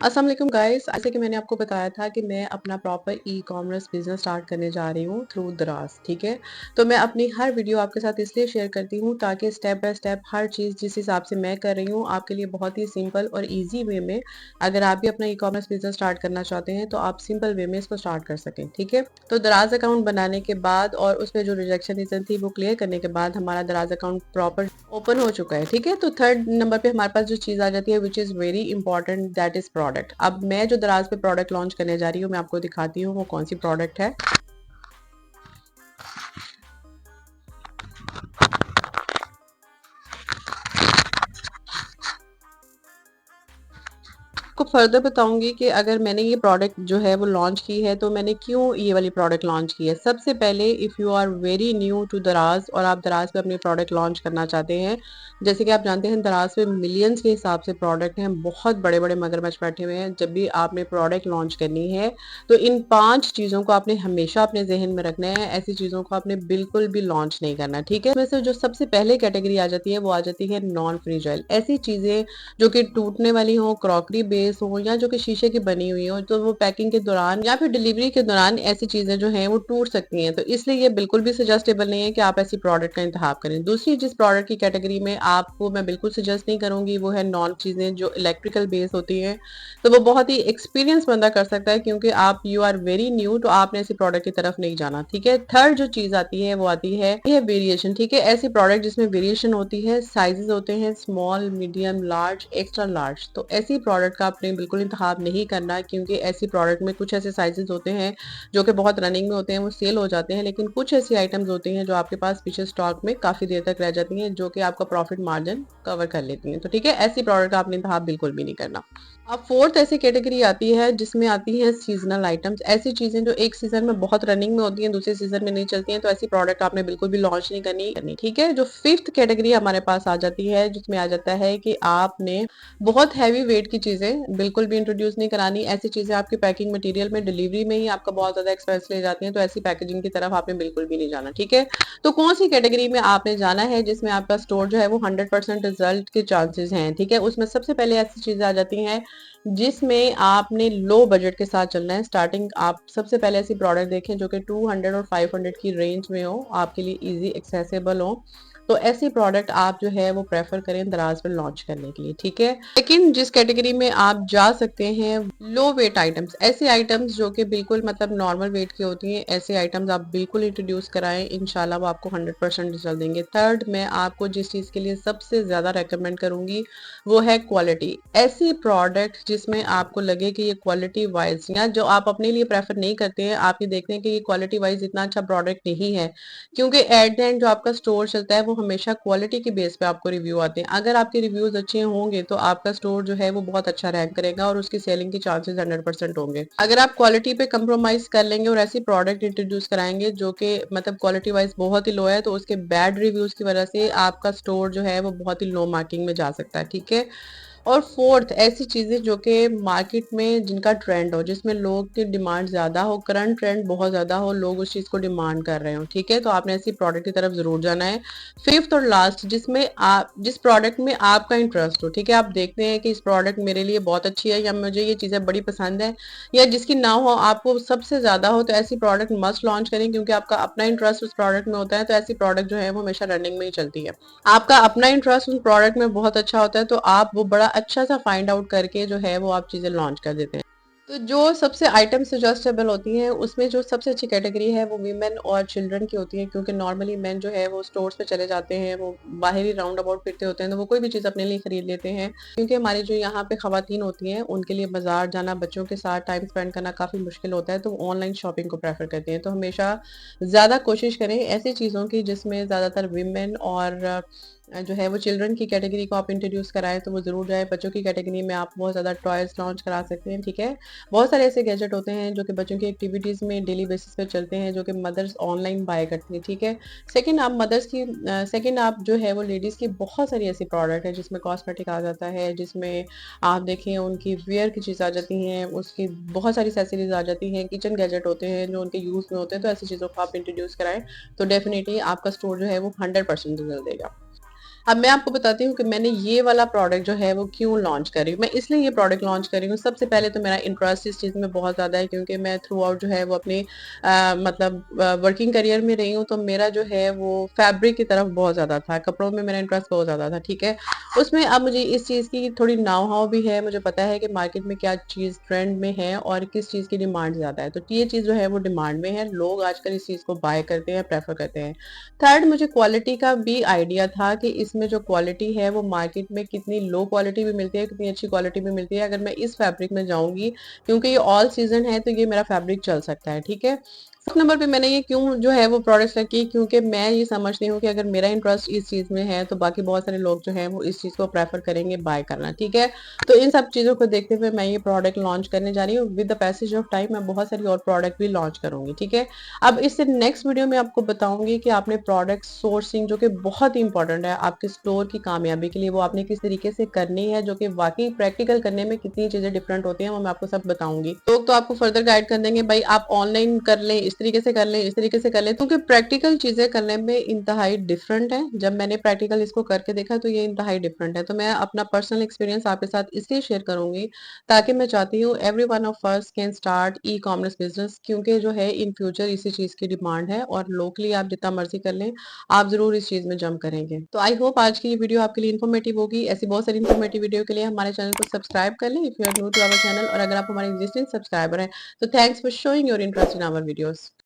अस्सलाम वालेकुम गाइस। जैसे कि मैंने आपको बताया था कि मैं अपना proper e commerce business start करने जा रही हूँ थ्रू दराज। ठीक है, तो मैं अपनी हर वीडियो आपके साथ इसलिए शेयर करती हूँ ताकि स्टेप बाय स्टेप हर चीज़ जिस हिसाब से मैं कर रही हूँ आपके लिए बहुत ही सिंपल और इजी वे में, अगर आप भी अपना ई कॉमर्स बिजनेस स्टार्ट करना चाहते हैं तो आप सिंपल वे में इसको स्टार्ट कर सकें। ठीक है, तो दराज अकाउंट बनाने के बाद और उसमें जो रिजेक्शन रीजन थी वो क्लियर करने के बाद हमारा दराज अकाउंट प्रॉपर ओपन हो चुका है। ठीक है, तो थर्ड नंबर पे हमारे पास जो चीज़ आ जाती है which is very important, that is product. अब मैं जो दराज पे प्रोडक्ट लॉन्च करने जा रही हूँ मैं आपको दिखाती हूँ वो कौन सी प्रोडक्ट है। आपको फर्दर बताऊंगी कि अगर मैंने ये प्रोडक्ट जो है वो लॉन्च की है तो मैंने क्यों ये वाली प्रोडक्ट लॉन्च की है। सबसे पहले if you are very new to दराज और आप दराज पे अपनी प्रोडक्ट लॉन्च करना चाहते हैं, जैसे कि आप जानते हैं दराज पे मिलियंस के हिसाब से प्रोडक्ट हैं, बहुत बड़े बड़े मगरमच्छ बैठे हुए हैं। जब भी आपने प्रोडक्ट लॉन्च करनी है तो इन 5 चीज़ों को आपने हमेशा अपने जहन में रखना है। ऐसी चीज़ों को आपने बिल्कुल भी लॉन्च नहीं करना। ठीक है, इसमें से जो सबसे पहले कैटेगरी आ जाती है वो आ जाती है नॉन फ्रीजाइल। ऐसी चीज़ें जो कि टूटने वाली हो, क्रॉकरी बेस हो या जो कि शीशे की बनी हुई हो, तो वो पैकिंग के दौरान या फिर डिलीवरी के दौरान ऐसी चीजें जो हैं वो टूट सकती हैं। तो इसलिए ये बिल्कुल भी सजेस्टेबल नहीं है कि आप ऐसी प्रोडक्ट का इंतखाब करें। दूसरी जिस प्रोडक्ट की कैटेगरी में आपको मैं बिल्कुल सजेस्ट नहीं करूंगी वो है नॉन चीजें जो इलेक्ट्रिकल बेस होती हैं। तो वो बहुत ही एक्सपीरियंस बंदा कर सकता है, क्योंकि आप यू आर वेरी न्यू तो आपने ऐसी प्रोडक्ट की तरफ नहीं जाना। ठीक है, थर्ड जो चीज आती है वो आती है ये वेरिएशन। ठीक है, ऐसी प्रोडक्ट जिसमें वेरिएशन होती है, साइजेस होते हैं small, medium, large, extra large. तो ऐसी प्रोडक्ट का आपने बिल्कुल इंतखाब नहीं करना, क्योंकि ऐसी प्रोडक्ट में कुछ ऐसे साइजेस होते हैं जो कि बहुत रनिंग में होते हैं, वो सेल हो जाते हैं, लेकिन कुछ ऐसी आइटम्स होती हैं जो आपके पास पीछे स्टॉक में काफी देर तक रह जाती हैं, जो कि आपका प्रॉफिट मार्जिन कवर कर लेती हैं। तो ठीक है, ऐसी प्रोडक्ट का आपने इंतखाब बिल्कुल भी नहीं करना। अब फोर्थ ऐसी कैटेगरी आती है जिसमें आती है सीजनल आइटम्स। ऐसी चीजें जो एक सीजन में बहुत रनिंग में होती हैं, दूसरे सीजन में नहीं चलती हैं, तो ऐसी प्रोडक्ट आपने बिल्कुल भी लॉन्च नहीं करनी। ठीक है, जो फिफ्थ कैटेगरी हमारे पास आ जाती है जिसमें आ जाता है कि आपने बहुत हैवी वेट की चीजें बिल्कुल भी इंट्रोड्यूस नहीं करानी। ऐसी चीजें आपकी पैकिंग मटेरियल में, डिलीवरी में ही आपका बहुत ज्यादा एक्सपेंस ले जाती हैं, तो ऐसी पैकेजिंग की तरफ आपने बिल्कुल भी नहीं जाना। ठीक है, तो कौन सी कैटेगरी में आपने जाना है जिसमें आपका स्टोर जो है वो 100% रिजल्ट के चांसेस हैं। ठीक है, उसमें सबसे पहले ऐसी चीजें आ जाती हैं जिसमें आपने लो बजट के साथ चलना है। स्टार्टिंग आप सबसे पहले ऐसी प्रोडक्ट देखें जो कि 200 और 500 की रेंज में हो, आपके लिए इजी एक्सेसिबल हो। तो ऐसी प्रोडक्ट आप जो है वो प्रेफर करें दराज में लॉन्च करने के लिए। ठीक है, लेकिन जिस कैटेगरी में आप जा सकते हैं लो वेट आइटम्स, ऐसे आइटम्स जो कि बिल्कुल मतलब नॉर्मल वेट की होती हैं, ऐसे आइटम्स आप बिल्कुल इंट्रोड्यूस कराएं, इंशाल्लाह वो आपको 100% रिजल्ट देंगे। थर्ड, मैं आपको जिस चीज़ के लिए सबसे ज़्यादा रेकमेंड करूंगी वो है क्वालिटी। ऐसी प्रोडक्ट जिसमें आपको लगे कि ये क्वालिटी वाइज, या जो आप अपने लिए प्रेफर नहीं करते हैं, आप ये देखते हैं कि ये क्वालिटी वाइज इतना अच्छा प्रोडक्ट नहीं है, क्योंकि एट द एंड जो आपका स्टोर चलता है वो हमेशा क्वालिटी के बेस पे आपको रिव्यू आते हैं। अगर आपके रिव्यूज अच्छे होंगे तो आपका स्टोर जो है वो बहुत अच्छा रैंक करेगा और उसकी सेलिंग के चांसेस 100% होंगे। अगर आप क्वालिटी पे कंप्रोमाइज कर लेंगे और ऐसी प्रोडक्ट इंट्रोड्यूस कराएंगे जो कि मतलब क्वालिटी वाइज बहुत ही लो है, तो उसके बैड रिव्यूज की वजह से आपका स्टोर जो है वो बहुत ही लो मार्किंग में जा सकता है। ठीक है, और फोर्थ, ऐसी चीजें जो कि मार्केट में जिनका ट्रेंड हो, जिसमें लोग की डिमांड ज्यादा हो, करंट ट्रेंड बहुत ज्यादा हो, लोग उस चीज को डिमांड कर रहे हो। ठीक है, तो आपने ऐसी प्रोडक्ट की तरफ जरूर जाना है। फिफ्थ और लास्ट, जिसमें आप जिस प्रोडक्ट में आपका इंटरेस्ट हो। ठीक है, आप देखते हैं कि इस प्रोडक्ट मेरे लिए बहुत अच्छी है या मुझे ये चीजें बड़ी पसंद है, या जिसकी ना हो आपको सबसे ज्यादा हो, तो ऐसी प्रोडक्ट मस्ट लॉन्च करें, क्योंकि आपका अपना इंटरेस्ट उस प्रोडक्ट में होता है। तो ऐसी प्रोडक्ट जो है वो हमेशा रनिंग में ही चलती है। आपका अपना इंटरेस्ट उस प्रोडक्ट में बहुत अच्छा होता है, तो आप वो बड़ा अच्छा सा फाइंड आउट करके जो है वो आप चीजें लॉन्च कर देते हैं। तो जो सबसे आइटम सजेस्टेबल होती हैं उसमें जो सबसे अच्छी कैटेगरी है वो वीमेन और चिल्ड्रन की होती है, क्योंकि नॉर्मली मेन जो है वो स्टोर्स पे चले जाते हैं, वो बाहर ही राउंड अबाउट फिरते होते हैं, तो वो कोई भी चीज़ अपने लिए खरीद लेते हैं। क्योंकि हमारी जो यहाँ पे खवातीन होती हैं उनके लिए बाजार जाना, बच्चों के साथ टाइम स्पेंड करना काफ़ी मुश्किल होता है, तो वो ऑनलाइन शॉपिंग को प्रेफर करते हैं। तो हमेशा ज़्यादा कोशिश करें ऐसी चीज़ों की जिसमें ज़्यादातर वीमेन और जो है वो चिल्ड्रन की कैटेगरी को आप इंट्रोड्यूस कराएं, तो वो ज़रूर जाए। बच्चों की कैटेगरी में आप बहुत ज़्यादा टॉयज लॉन्च करा सकते हैं। ठीक है, बहुत सारे ऐसे गैजेट होते हैं जो कि बच्चों की एक्टिविटीज़ में डेली बेसिस पे चलते हैं, जो कि मदर्स ऑनलाइन बाय करती हैं। ठीक है, सेकंड आप जो है वो लेडीज़ की बहुत सारी ऐसी प्रोडक्ट है जिसमें कॉस्मेटिक आ जाता है, जिसमें आप देखें उनकी वेयर की चीज़ आ जाती हैं, उसकी बहुत सारी एसेसरीज आ जाती हैं, किचन गैजेट होते हैं जो उनके यूज़ में होते हैं। तो ऐसी चीज़ों को आप इंट्रोड्यूस कराएं, तो डेफिनेटली आपका स्टोर जो है वो 100% रिजल्ट देगा। अब मैं आपको बताती हूँ कि मैंने ये वाला प्रोडक्ट जो है वो क्यों लॉन्च कर रही हूँ। मैं इसलिए ये प्रोडक्ट लॉन्च कर रही हूँ, सबसे पहले तो मेरा इंटरेस्ट इस चीज़ में बहुत ज़्यादा है क्योंकि मैं थ्रू आउट जो है वो अपनी मतलब वर्किंग करियर में रही हूँ, तो मेरा जो है वो फैब्रिक की तरफ बहुत ज़्यादा था, कपड़ों में मेरा इंटरेस्ट बहुत ज़्यादा था, ठीक है। उसमें अब मुझे इस चीज़ की थोड़ी नाव हाव भी है, मुझे पता है कि मार्केट में क्या चीज़ ट्रेंड में है और किस चीज़ की डिमांड ज़्यादा है, तो ये चीज़ जो है वो डिमांड में है, लोग आजकल इस चीज़ को बाय करते हैं, प्रेफर करते हैं। थर्ड, मुझे क्वालिटी का भी आइडिया था कि इसमें जो क्वालिटी है वो मार्केट में कितनी लो क्वालिटी भी मिलती है, कितनी अच्छी क्वालिटी भी मिलती है। अगर मैं इस फैब्रिक में जाऊँगी, क्योंकि ये ऑल सीज़न है, तो ये मेरा फैब्रिक चल सकता है, ठीक है। फर्स्ट नंबर पे मैंने ये क्यों जो है वो प्रोडक्ट्स रखी, क्योंकि मैं ये समझती हूँ कि अगर मेरा इंटरेस्ट इस चीज़ में है, तो बाकी बहुत सारे लोग जो हैं वो इस चीज़ को प्रेफ़र करेंगे बाय करना, ठीक है। तो इन सब चीज़ों को देखते हुए मैं ये प्रोडक्ट लॉन्च करने जा रही हूँ। With the passage of time मैं बहुत सारी और प्रोडक्ट भी लॉन्च करूँगी, ठीक है। अब इससे नेक्स्ट वीडियो में आपको बताऊंगी कि आपने प्रोडक्ट सोर्सिंग, जो कि बहुत ही इंपॉर्टेंट है आपके स्टोर की कामयाबी के लिए, वो आपने किस तरीके से करनी है, जो कि वाकई प्रैक्टिकल करने में कितनी चीजें डिफरेंट होती हैं, वो मैं आपको सब बताऊंगी। लोग तो आपको फर्दर गाइड कर देंगे, भाई आप ऑनलाइन कर लें, इस तरीके से कर लें, इस तरीके से कर लें, क्योंकि प्रैक्टिकल चीजें करने में इंतहाई डिफरेंट है। जब मैंने प्रैक्टिकल इसको करके देखा तो ये इंतहाई डिफरेंट है। तो मैं अपना पर्सनल एक्सपीरियंस आपके साथ इसलिए शेयर करूंगी ताकि मैं चाहती हूँ every one of us can start e commerce business, क्योंकि जो है इन फ्यूचर इसी चीज की डिमांड है और लोकली आप जितना मर्जी कर लें, आप जरूर इस चीज में जंप करेंगे। तो आई होप आज की ये वीडियो आपके लिए इन्फॉर्मेटिव होगी। ऐसी बहुत सारी इन्फॉर्मेटिव वीडियो के लिए हमारे चैनल को सब्सक्राइब कर लें if you are new to our channel, और अगर आप हमारे एग्जिस्टिंग सब्सक्राइबर हैं तो thanks for showing your interest in our videos.